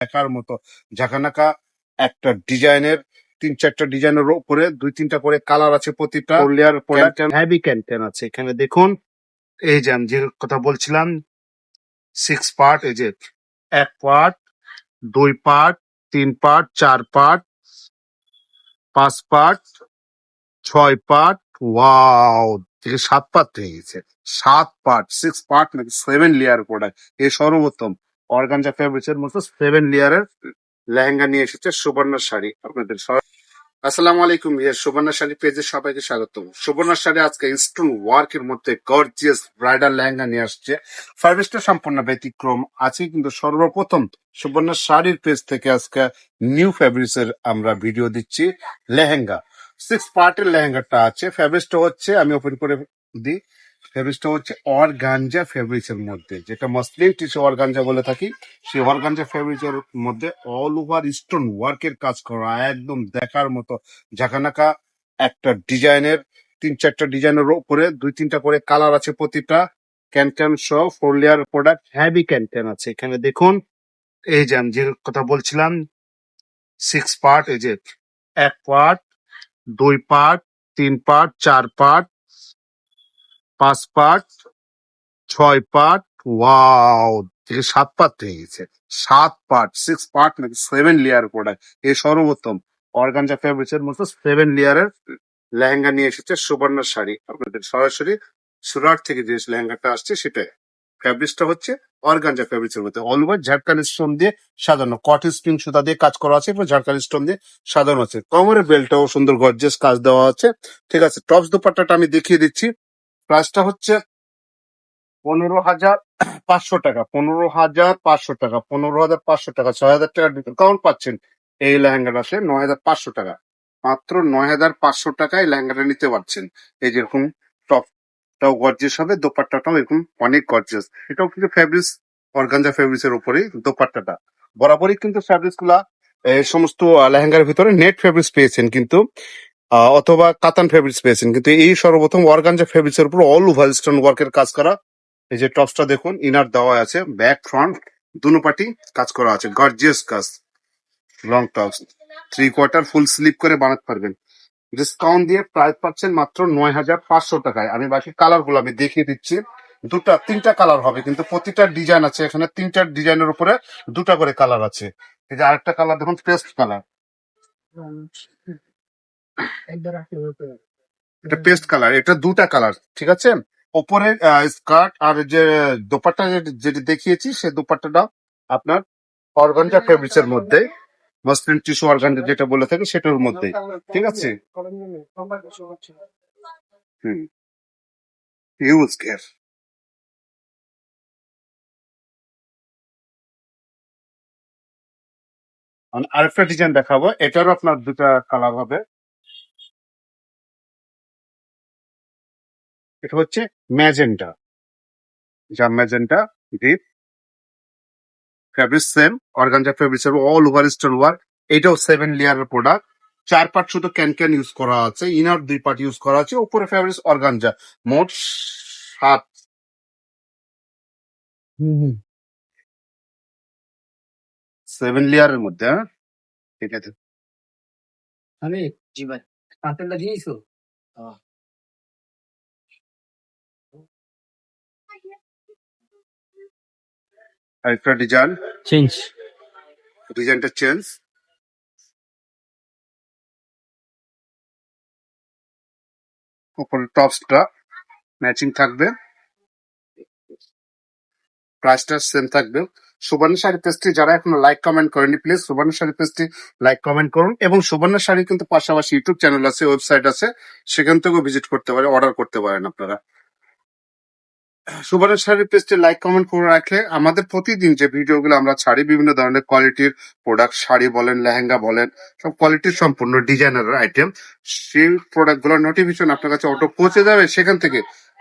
দেখার মতো ঝাঁকানাকা একটা ডিজাইনের 3-4টা ডিজাইনের উপরে 2-3টা করে কালার আছে, প্রতিটা লেয়ার প্রোডাক্ট হেভি ক্যান্টেন আছে। এখানে দেখুন, এই যে আমি যে কথা বলছিলাম 6 পার্ট, এই যে 1 part, 2 part, 3 part, 4 part, 5 part, 6 part, wow, থেকে 7 পার্ট হয়ে গেছে। 7 পার্ট, 6 পার্ট নাকি 7 লেয়ার প্রোডাক্ট। এই সর্বপ্রথম অর্গানজা ফেব্রিক্স এর মতো 7 লেয়ারের লেহেঙ্গা নিয়ে এসেছে সুবর্ণা শাড়ি আপনাদের। আসসালামু আলাইকুম, সুবর্ণা শাড়ি পেজে সবাইকে স্বাগতম। সুবর্ণা শাড়ি আজকে স্টোন ওয়ার্ক এর মধ্যে গর্জিয়াস ব্রাইডাল লেহেঙ্গা নিয়ে আসছে। ফার্ভিসটা সম্পূর্ণ ব্যতিক্রম আছে, কিন্তু সর্বপ্রথম সুবর্ণা শাড়ির পেজ থেকে আজকে নিউ ফেব্রিক্স এর আমরা ভিডিও দিচ্ছি। লেহেঙ্গা 6 পার্টের লেহেঙ্গাটা আছে। ফেব্রিক্সটা হচ্ছে, আমি ওপেন করে দিই, ফেব্রিক্সটা হচ্ছে অর্গানজা ফেব্রিক্স এর মধ্যে, যেটা মসলিন টিস্যু অর্গানজা বলে থাকি। সেই অর্গানজা ফেব্রিক্স এর মধ্যে অল ওভার স্টোন ওয়ার্ক এর কাজ করা, একদম দেখার মতো ঝাঁকানাকা একটা ডিজাইনের 3-4টা ডিজাইনের উপরে 2-3টা করে কালার আছে, প্রতিটা ক্যান সহ 4 লেয়ার প্রোডাক্ট হেভি ক্যান আছে। এখানে দেখুন, এই যে আমি যে কথা বলছিলাম 6 পার্ট, এই যে 1 part, 2 part, 3 part, 4 part, 5 part, 6 part, wow, থেকে 7 পার্ট হয়ে গেছে। 7 পার্ট, 6 পার্ট নাকি 7 লেয়ার প্রোডাক্ট। এই সর্বপ্রথম অর্গানজা ফেব্রিক্স এর মতো 7 লেয়ারের লেহেঙ্গা নিয়ে এসেছে সুবর্ণা শাড়ি আপনাদের। সরাসরি সুরাট থেকে যে লেহেঙ্গাটা আসছে সেটাই। ফেব্রিক্সটা হচ্ছে অর্গানজা ফেব্রিক্স এর মধ্যে অল ওভার ঝাড়খালি স্টোন দিয়ে সাজানো, কটন স্প্রিং সুতা দিয়ে কাজ করা আছে এবং ঝাড়খালি স্টোন দিয়ে সাজানো আছে। কোমরের বেল্টটাও সুন্দর গর্জিয়াস কাজ দেওয়া আছে। ঠিক আছে, টপস দোপাট্টাটা আমি দেখিয়ে দিচ্ছি। প্রাইসটা হচ্ছে 15,500 টাকা, 15,500 টাকা, 15,500 টাকা, 6,000 টাকা ডিসকাউন্ট পাচ্ছেন এই লেহেঙ্গাটাতে 9,500 টাকা। মাত্র 9,500 টাকায় লেহেঙ্গাটা নিতে পারছেন। এই যেরকম টপটাও গর্জিয়াস হবে, দোপাট্টাটাও এরকম অনেক গর্জিয়াস। এটাও কিন্তু ফেব্রিক্স অর্গানজা ফেব্রিক্স এর উপরেই দোপাট্টাটা। বরাবরই কিন্তু ফেব্রিক্স গুলা এই সমস্ত লেহেঙ্গার ভিতরে নেট ফেব্রিক্স পেয়েছেন, কিন্তু অথবা কাতান ফেব্রিক্স পেয়েছেন, কিন্তু এই সর্বপ্রথম অর্গানজা ফেব্রিক্স এর উপর অল ওভার স্টোন ওয়ার্কের কাজ করা। এই যে টপসটা দেখুন, ইনার দেওয়া আছে, ব্যাক ফ্রন্ট দুনো পাটি কাজ করা আছে, গর্জিয়াস কাজ। লং টপস 3/4 ফুল স্লিপ করে বানাতে পারবেন। ডিসকাউন্ট দিয়ে প্রাইস পাচ্ছেন মাত্র 9,500 টাকায়। আমি বাকি কালার গুলো আমি দেখিয়ে দিচ্ছি। 3টা কালার হবে, কিন্তু প্রতিটা ডিজাইন আছে এখানে। 3টা ডিজাইনের উপরে 2টা করে কালার আছে। এই যে আরেকটা কালার দেখুন, পেস্ট কালার, এটা পেস্ট কালার, এটা 2টা কালার। ঠিক আছে, ওপরে স্কার্ট আর যে দোপাট্টা যেটা দেখিয়েছি, সেই দোপাট্টাটা আপনার অর্গানজা ফেব্রিক্স এর মধ্যে, মসলিন টিস্যু অর্গানজা যেটা বলে থাকে সেটার মধ্যে। ঠিক আছে, হুম, ইউজ কেয়ার। আরেকটা ডিজাইন দেখাবো, এটারও আপনার 2টা কালার হবে। এটা হচ্ছে ম্যাজেন্টা, যা magenta deep fabric, same organza fabrics এর অল ওভার স্টোন ওয়ার্ক। এটাও 7 লেয়ারের প্রোডাক্ট। 4 পার্ট শুধু ক্যান ইউজ করা আছে, ইনার 2 পার্ট ইউজ করা আছে, উপরে ফেব্রিক্স অর্গানজা। মোট 7 7 লেয়ারের মধ্যে। হ্যাঁ, ঠিক আছে। আমি জি ভাই পার্সেলটা দিয়েছো আরেকটা ডিজাইন, চেঞ্জ ডিজাইনটা চেঞ্জ। উপরে টপসটা ম্যাচিং থাকবে, প্রাইসটা সেম থাকবে। সুবর্ণ শাড়ি পেজটি যারা এখনো লাইক কমেন্ট করেনি, প্লিজ সুবর্ণ শাড়ি পেজটি লাইক কমেন্ট করুন। এবং সুবর্ণ শাড়ি কিন্তু পাশাপাশি ইউটিউব চ্যানেল আছে, ওয়েবসাইট আছে, সেখান থেকেও ভিজিট করতে পারে, অর্ডার করতে পারেন আপনারা। সুবর্ণ শাড়ি পেজটি লাইক কমেন্ট করে রাখলে আমাদের প্রতিদিন যে ভিডিওগুলো আমরা ছাড়ি, বিভিন্ন ধরনের কোয়ালিটির প্রোডাক্ট, শাড়ি বলেন, লেহেঙ্গা বলেন, সব কোয়ালিটির সম্পূর্ণ ডিজাইনার আইটেম, সেই প্রোডাক্ট গুলোর নোটিফিকেশন আপনার কাছে অটো পৌঁছে যাবে। সেখান থেকে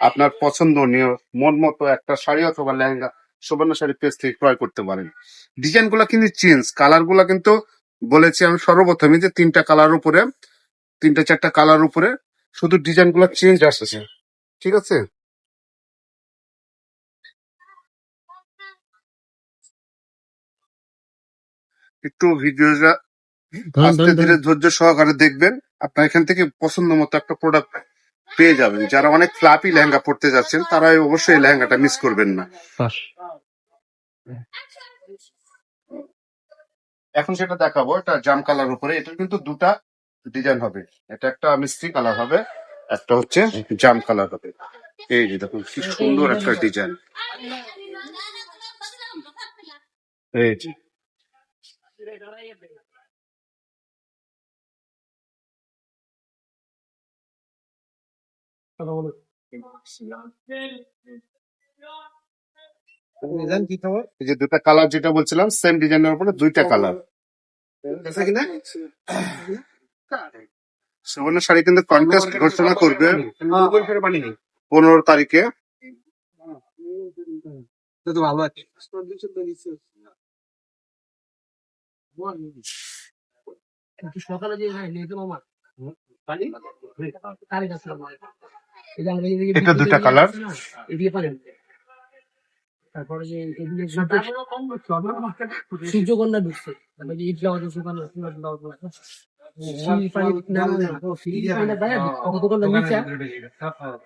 আপনার পছন্দনীয় মন মতো একটা শাড়ি অথবা লেহেঙ্গা সুবর্ণ শাড়ি পেজ থেকে ক্রয় করতে পারেন। ডিজাইন গুলা কিন্তু চেঞ্জ, কালার গুলা কিন্তু বলেছি আমি সর্বপ্রথমই যে 3টা কালার উপরে, 3-4টা কালার উপরে, শুধু ডিজাইন গুলা চেঞ্জ আসছে। ঠিক আছে, একটু ভিডিওটা আস্তে ধীরে ধৈর্য সহকারে দেখবেন। আপনার এখান থেকে পছন্দ মতো একটা প্রোডাক্ট পেয়ে যাবেন। যারা অনেক ফ্লাপি লেহেঙ্গা পড়তে যাচ্ছেন তারা অবশ্যই এই লেহেঙ্গাটা মিস করবেন না। এখন সেটা দেখাবো, এটা জাম কালার উপরে। এটা কিন্তু দুটা ডিজাইন হবে, এটা একটা মিষ্টি কালার হবে, একটা হচ্ছে জাম কালার হবে। এই যে দেখুন কি সুন্দর একটা ডিজাইন। এই যে এই যে দুটা কালার যেটা বলছিলাম, সেম ডিজাইনের উপরে দুইটা কালার। সুবর্ণ শাড়ি কিন্তু কন্টেস্ট ঘোষণা করবে 15 তারিখে। ভালো আছে সকালে যে মামা এটা দুটা কালার। এদিকে পারেন। তারপরে যে সূর্যকন্যা ঢুকছে, তারপরে যে ইট লাগাতে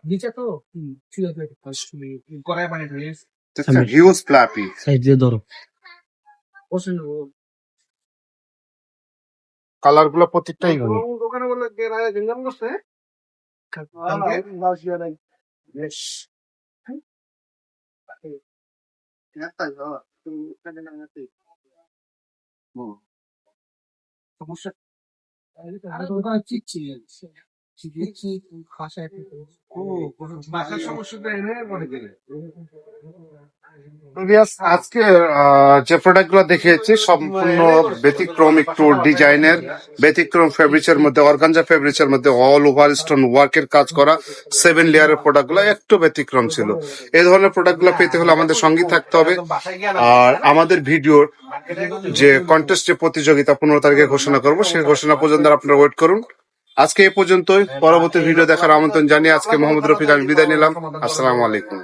নিচে তো হিউজ ফ্লাপি কালার গুলো প্রত্যেকটাই ভালো। দোকানে বললে গেঞ্জাম করছে সমস্যা আজকে যে প্রোডাক্ট গুলো দেখিয়েছি সম্পূর্ণ ব্যতিক্রম, একটু ডিজাইনের ব্যতিক্রম, ফেব্রিক্সের মধ্যে অর্গানজা ফেব্রিক্সের মধ্যে অল ওভার স্টোন ওয়ার্কের কাজ করা 7 লেয়ারের প্রোডাক্ট গুলো একটু ব্যতিক্রম ছিল। এই ধরনের প্রোডাক্ট গুলো পেতে হলে আমাদের সঙ্গী থাকতে হবে। আর আমাদের ভিডিওর যে কন্টেস্ট যে প্রতিযোগিতা 15 তারিখে ঘোষণা করবো, সেই ঘোষণা পর্যন্ত আপনারা ওয়েট করুন। আজকে এই পর্যন্তই, পরবর্তী ভিডিও দেখার আমন্ত্রণ জানিয়ে আজকে মোহাম্মদ রফিক আমি বিদায় নিলাম। আসসালামু আলাইকুম।